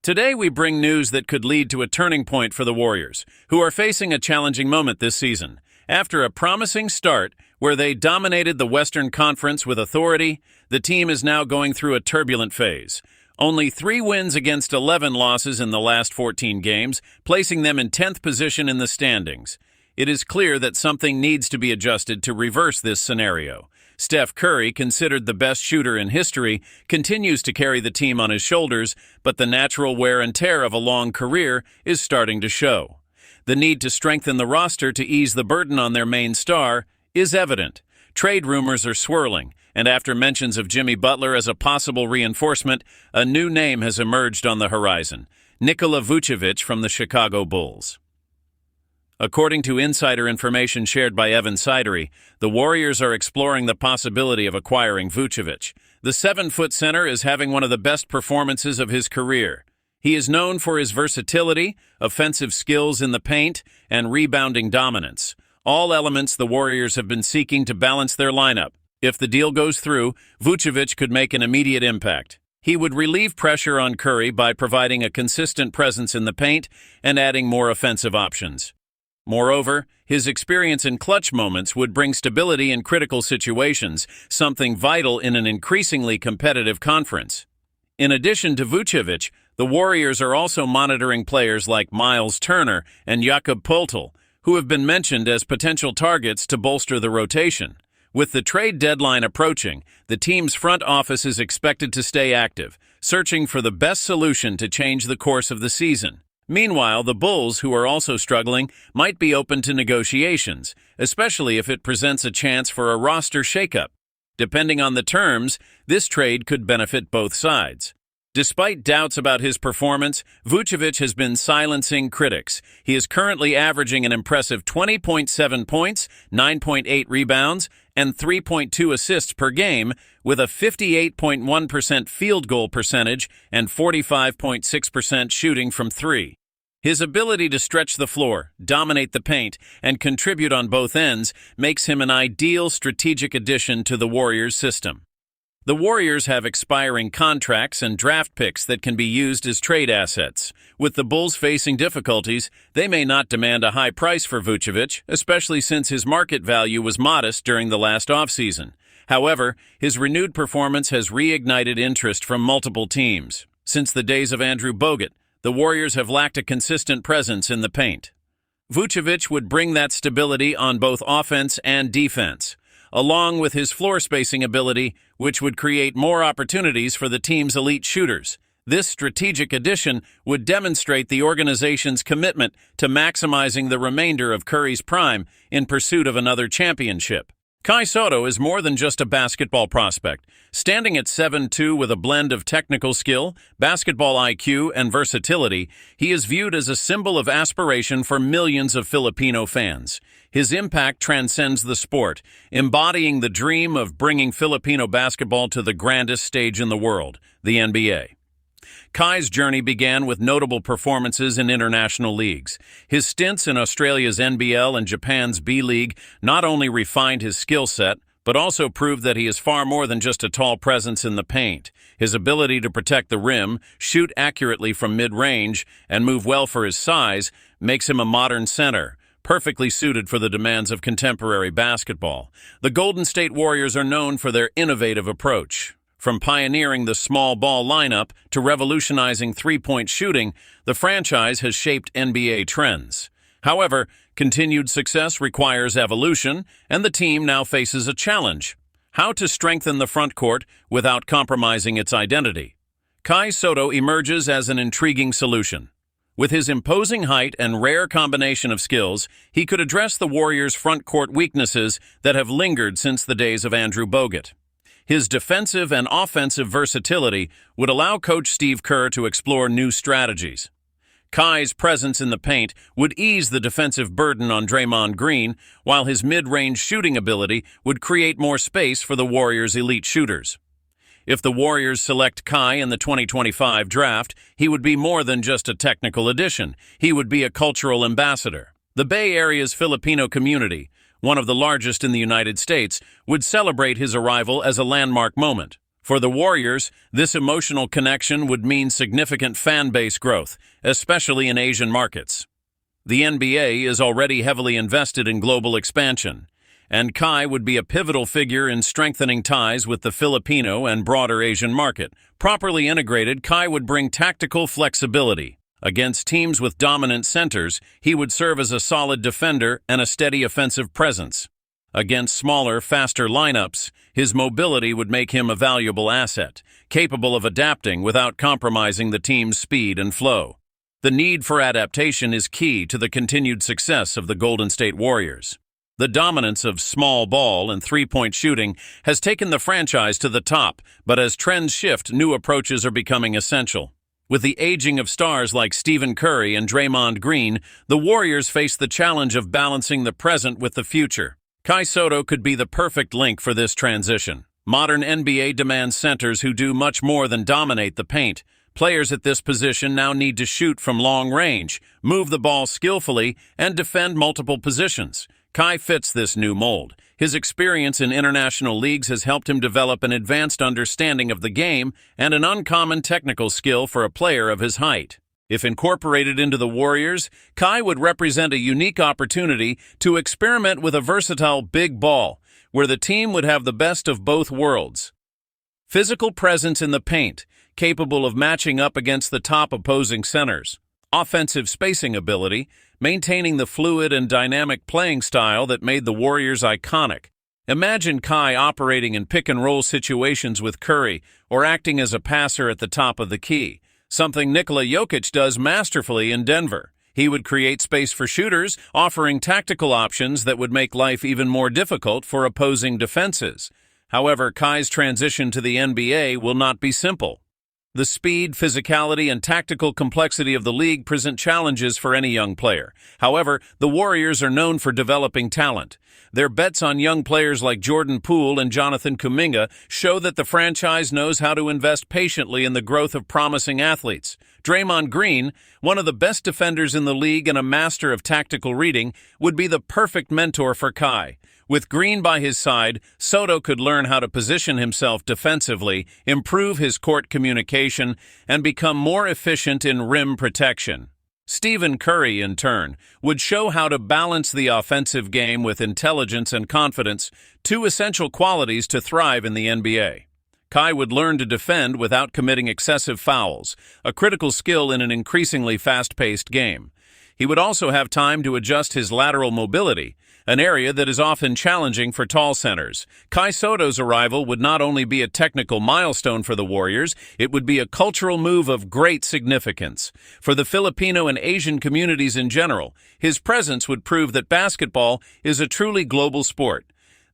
Today we bring news that could lead to a turning point for the Warriors, who are facing a challenging moment this season. After a promising start where they dominated the Western Conference with authority, the team is now going through a turbulent phase. Only 3 wins against 11 losses in the last 14 games, placing them in 10th position in the standings. It is clear that something needs to be adjusted to reverse this scenario. Steph Curry, considered the best shooter in history, continues to carry the team on his shoulders, but the natural wear and tear of a long career is starting to show. The need to strengthen the roster to ease the burden on their main star is evident. Trade rumors are swirling, and after mentions of Jimmy Butler as a possible reinforcement, a new name has emerged on the horizon: Nikola Vucevic from the Chicago Bulls. According to insider information shared by Evan Sidery, the Warriors are exploring the possibility of acquiring Vucevic. The 7-foot center is having one of the best performances of his career. He is known for his versatility, offensive skills in the paint, and rebounding dominance, all elements the Warriors have been seeking to balance their lineup. If the deal goes through, Vucevic could make an immediate impact. He would relieve pressure on Curry by providing a consistent presence in the paint and adding more offensive options. Moreover, his experience in clutch moments would bring stability in critical situations, something vital in an increasingly competitive conference. In addition to Vucevic, the Warriors are also monitoring players like Miles Turner and Jakob Poeltl, who have been mentioned as potential targets to bolster the rotation. With the trade deadline approaching, the team's front office is expected to stay active, searching for the best solution to change the course of the season. Meanwhile, the Bulls, who are also struggling, might be open to negotiations, especially if it presents a chance for a roster shakeup. Depending on the terms, this trade could benefit both sides. Despite doubts about his performance, Vucevic has been silencing critics. He is currently averaging an impressive 20.7 points, 9.8 rebounds, and 3.2 assists per game, with a 58.1% field goal percentage and 45.6% shooting from 3. His ability to stretch the floor, dominate the paint, and contribute on both ends makes him an ideal strategic addition to the Warriors' system. The Warriors have expiring contracts and draft picks that can be used as trade assets. With the Bulls facing difficulties, they may not demand a high price for Vucevic, especially since his market value was modest during the last offseason. However, his renewed performance has reignited interest from multiple teams. Since the days of Andrew Bogut, the Warriors have lacked a consistent presence in the paint. Vucevic would bring that stability on both offense and defense, along with his floor spacing ability, which would create more opportunities for the team's elite shooters. This strategic addition would demonstrate the organization's commitment to maximizing the remainder of Curry's prime in pursuit of another championship. Kai Sotto is more than just a basketball prospect. Standing at 7'2" with a blend of technical skill, basketball IQ, and versatility, he is viewed as a symbol of aspiration for millions of Filipino fans. His impact transcends the sport, embodying the dream of bringing Filipino basketball to the grandest stage in the world, the NBA. Kai's journey began with notable performances in international leagues. His stints in Australia's NBL and Japan's B-League not only refined his skill set, but also proved that he is far more than just a tall presence in the paint. His ability to protect the rim, shoot accurately from mid-range, and move well for his size makes him a modern center, perfectly suited for the demands of contemporary basketball. The Golden State Warriors are known for their innovative approach. From pioneering the small ball lineup to revolutionizing three-point shooting, the franchise has shaped NBA trends. However, continued success requires evolution, and the team now faces a challenge: how to strengthen the front court without compromising its identity. Kai Sotto emerges as an intriguing solution. With his imposing height and rare combination of skills, he could address the Warriors' front court weaknesses that have lingered since the days of Andrew Bogut. His defensive and offensive versatility would allow Coach Steve Kerr to explore new strategies. Kai's presence in the paint would ease the defensive burden on Draymond Green, while his mid-range shooting ability would create more space for the Warriors' elite shooters. If the Warriors select Kai in the 2025 draft, he would be more than just a technical addition. He would be a cultural ambassador. The Bay Area's Filipino community, one of the largest in the United States, would celebrate his arrival as a landmark moment. For the Warriors, this emotional connection would mean significant fan base growth, especially in Asian markets. The NBA is already heavily invested in global expansion, and Kai would be a pivotal figure in strengthening ties with the Filipino and broader Asian market. Properly integrated, Kai would bring tactical flexibility. Against teams with dominant centers, he would serve as a solid defender and a steady offensive presence. Against smaller, faster lineups, his mobility would make him a valuable asset, capable of adapting without compromising the team's speed and flow. The need for adaptation is key to the continued success of the Golden State Warriors. The dominance of small ball and three-point shooting has taken the franchise to the top, but as trends shift, new approaches are becoming essential. With the aging of stars like Stephen Curry and Draymond Green, the Warriors face the challenge of balancing the present with the future. Kai Sotto could be the perfect link for this transition. Modern NBA demands centers who do much more than dominate the paint. Players at this position now need to shoot from long range, move the ball skillfully, and defend multiple positions. Kai fits this new mold. His experience in international leagues has helped him develop an advanced understanding of the game and an uncommon technical skill for a player of his height. If incorporated into the Warriors, Kai would represent a unique opportunity to experiment with a versatile big ball, where the team would have the best of both worlds. Physical presence in the paint, capable of matching up against the top opposing centers. Offensive spacing ability, maintaining the fluid and dynamic playing style that made the Warriors iconic. Imagine Kai operating in pick-and-roll situations with Curry or acting as a passer at the top of the key, something Nikola Jokic does masterfully in Denver. He would create space for shooters, offering tactical options that would make life even more difficult for opposing defenses. However, Kai's transition to the NBA will not be simple. The speed, physicality, and tactical complexity of the league present challenges for any young player. However, the Warriors are known for developing talent. Their bets on young players like Jordan Poole and Jonathan Kuminga show that the franchise knows how to invest patiently in the growth of promising athletes. Draymond Green, one of the best defenders in the league and a master of tactical reading, would be the perfect mentor for Kai. With Green by his side, Sotto could learn how to position himself defensively, improve his court communication, and become more efficient in rim protection. Stephen Curry, in turn, would show how to balance the offensive game with intelligence and confidence, two essential qualities to thrive in the NBA. Kai would learn to defend without committing excessive fouls, a critical skill in an increasingly fast-paced game. He would also have time to adjust his lateral mobility, an area that is often challenging for tall centers. Kai Sotto's arrival would not only be a technical milestone for the Warriors, it would be a cultural move of great significance. For the Filipino and Asian communities in general, his presence would prove that basketball is a truly global sport.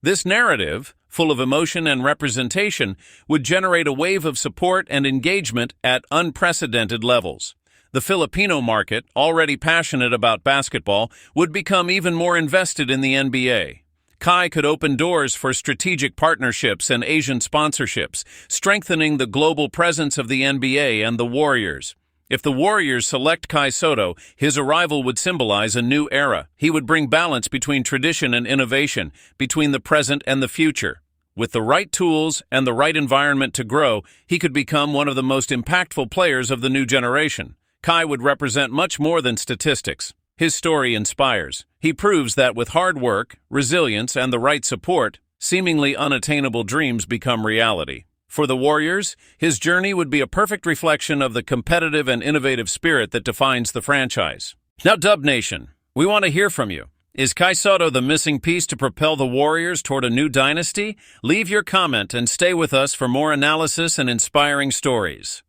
This narrative, full of emotion and representation, would generate a wave of support and engagement at unprecedented levels. The Filipino market, already passionate about basketball, would become even more invested in the NBA. Kai could open doors for strategic partnerships and Asian sponsorships, strengthening the global presence of the NBA and the Warriors. If the Warriors select Kai Sotto, his arrival would symbolize a new era. He would bring balance between tradition and innovation, between the present and the future. With the right tools and the right environment to grow, he could become one of the most impactful players of the new generation. Kai would represent much more than statistics. His story inspires. He proves that with hard work, resilience, and the right support, seemingly unattainable dreams become reality. For the Warriors, his journey would be a perfect reflection of the competitive and innovative spirit that defines the franchise. Now, Dub Nation, we want to hear from you. Is Kai Sotto the missing piece to propel the Warriors toward a new dynasty? Leave your comment and stay with us for more analysis and inspiring stories.